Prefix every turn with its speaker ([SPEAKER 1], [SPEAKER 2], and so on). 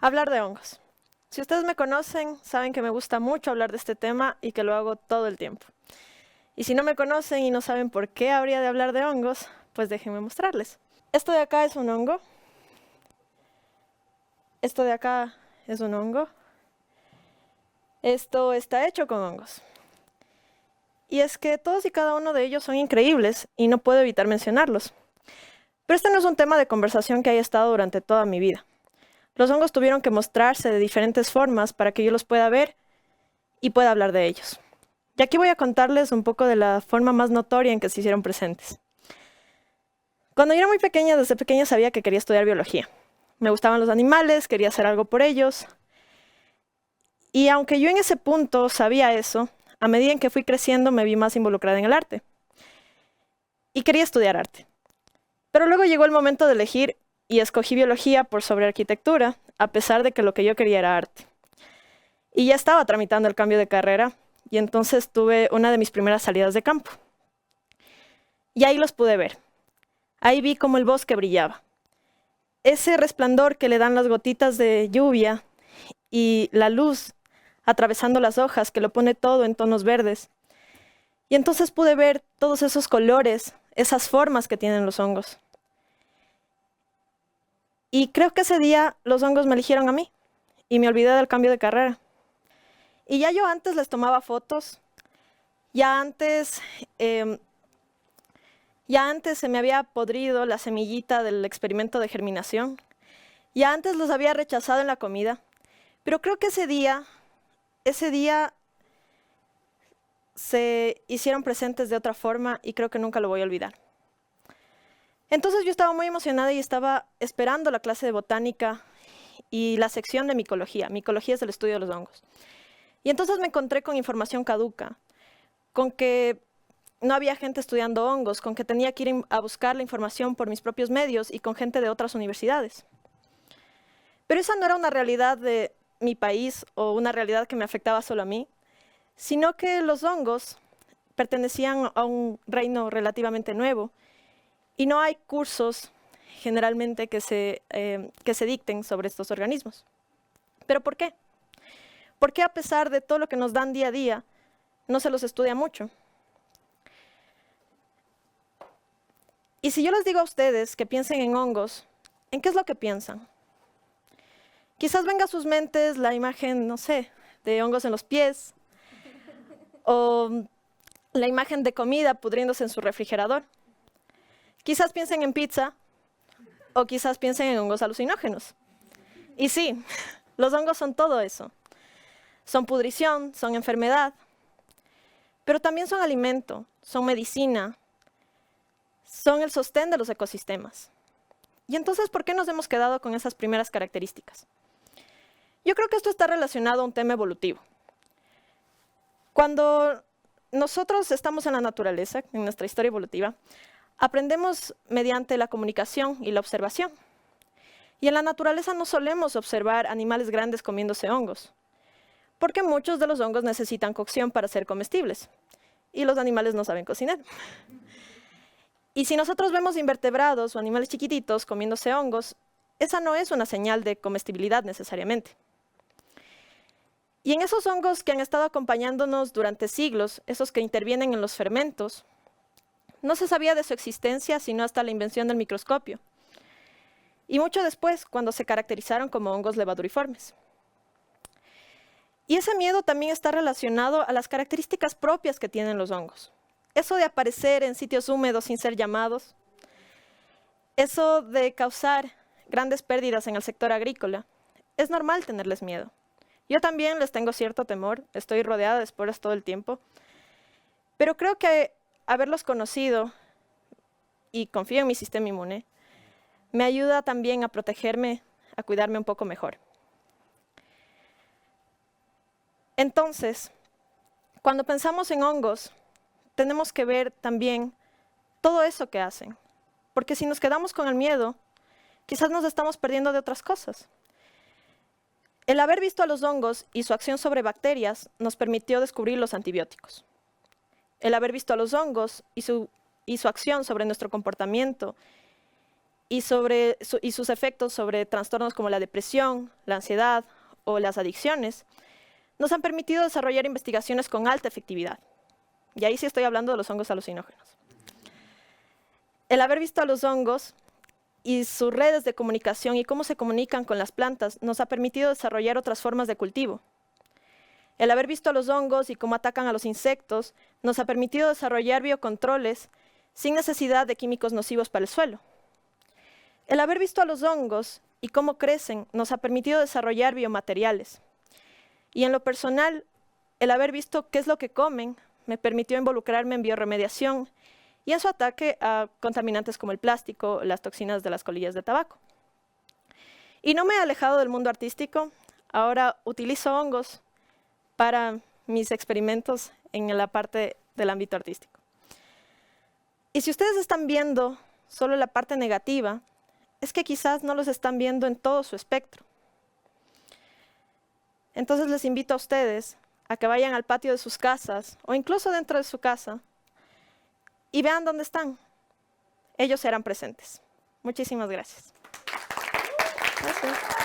[SPEAKER 1] Hablar de hongos. Si ustedes me conocen, saben que me gusta mucho hablar de este tema y que lo hago todo el tiempo. Y si no me conocen y no saben por qué habría de hablar de hongos, pues déjenme mostrarles. Esto de acá es un hongo. Esto de acá es un hongo. Esto está hecho con hongos. Y es que todos y cada uno de ellos son increíbles y no puedo evitar mencionarlos. Pero este no es un tema de conversación que haya estado durante toda mi vida. Los hongos tuvieron que mostrarse de diferentes formas para que yo los pueda ver y pueda hablar de ellos. Y aquí voy a contarles un poco de la forma más notoria en que se hicieron presentes. Cuando yo era muy pequeña, desde pequeña sabía que quería estudiar biología. Me gustaban los animales, quería hacer algo por ellos. Y aunque yo en ese punto sabía eso, a medida en que fui creciendo me vi más involucrada en el arte. Y quería estudiar arte. Pero luego llegó el momento de elegir y escogí biología por sobre arquitectura, a pesar de que lo que yo quería era arte. Y ya estaba tramitando el cambio de carrera, y entonces tuve una de mis primeras salidas de campo. Y ahí los pude ver. Ahí vi cómo el bosque brillaba. Ese resplandor que le dan las gotitas de lluvia y la luz atravesando las hojas que lo pone todo en tonos verdes. Y entonces pude ver todos esos colores, esas formas que tienen los hongos. Y creo que ese día los hongos me eligieron a mí y me olvidé del cambio de carrera. Y ya yo antes les tomaba fotos, ya antes se me había podrido la semillita del experimento de germinación, ya antes los había rechazado en la comida, pero creo que ese día se hicieron presentes de otra forma y creo que nunca lo voy a olvidar. Entonces yo estaba muy emocionada y estaba esperando la clase de botánica y la sección de micología. Micología es el estudio de los hongos. Y entonces me encontré con información caduca, con que no había gente estudiando hongos, con que tenía que ir a buscar la información por mis propios medios y con gente de otras universidades. Pero esa no era una realidad de mi país o una realidad que me afectaba solo a mí, sino que los hongos pertenecían a un reino relativamente nuevo y no hay cursos generalmente que se dicten sobre estos organismos. ¿Pero por qué? ¿Por qué a pesar de todo lo que nos dan día a día, no se los estudia mucho? Y si yo les digo a ustedes que piensen en hongos, ¿en qué es lo que piensan? Quizás venga a sus mentes la imagen, no sé, de hongos en los pies, o la imagen de comida pudriéndose en su refrigerador. Quizás piensen en pizza, o quizás piensen en hongos alucinógenos. Y sí, los hongos son todo eso. Son pudrición, son enfermedad, pero también son alimento, son medicina, son el sostén de los ecosistemas. Y entonces, ¿por qué nos hemos quedado con esas primeras características? Yo creo que esto está relacionado a un tema evolutivo. Cuando nosotros estamos en la naturaleza, en nuestra historia evolutiva, aprendemos mediante la comunicación y la observación. Y en la naturaleza no solemos observar animales grandes comiéndose hongos, porque muchos de los hongos necesitan cocción para ser comestibles, y los animales no saben cocinar. Y si nosotros vemos invertebrados o animales chiquititos comiéndose hongos, esa no es una señal de comestibilidad necesariamente. Y en esos hongos que han estado acompañándonos durante siglos, esos que intervienen en los fermentos, no se sabía de su existencia sino hasta la invención del microscopio. Y mucho después, cuando se caracterizaron como hongos levaduriformes. Y ese miedo también está relacionado a las características propias que tienen los hongos. Eso de aparecer en sitios húmedos sin ser llamados, eso de causar grandes pérdidas en el sector agrícola, es normal tenerles miedo. Yo también les tengo cierto temor, estoy rodeada de esporas todo el tiempo, pero creo que haberlos conocido, y confío en mi sistema inmune, me ayuda también a protegerme, a cuidarme un poco mejor. Entonces, cuando pensamos en hongos, tenemos que ver también todo eso que hacen, porque si nos quedamos con el miedo, quizás nos estamos perdiendo de otras cosas. El haber visto a los hongos y su acción sobre bacterias nos permitió descubrir los antibióticos. El haber visto a los hongos y su acción sobre nuestro comportamiento y sus efectos sobre trastornos como la depresión, la ansiedad o las adicciones, nos han permitido desarrollar investigaciones con alta efectividad. Y ahí sí estoy hablando de los hongos alucinógenos. El haber visto a los hongos y sus redes de comunicación y cómo se comunican con las plantas nos ha permitido desarrollar otras formas de cultivo. El haber visto a los hongos y cómo atacan a los insectos nos ha permitido desarrollar biocontroles sin necesidad de químicos nocivos para el suelo. El haber visto a los hongos y cómo crecen nos ha permitido desarrollar biomateriales. Y en lo personal, el haber visto qué es lo que comen me permitió involucrarme en bioremediación y en su ataque a contaminantes como el plástico, las toxinas de las colillas de tabaco. Y no me he alejado del mundo artístico, ahora utilizo hongos para mis experimentos en la parte del ámbito artístico. Y si ustedes están viendo solo la parte negativa, es que quizás no los están viendo en todo su espectro. Entonces les invito a ustedes a que vayan al patio de sus casas o incluso dentro de su casa y vean dónde están. Ellos serán presentes. Muchísimas gracias. Gracias.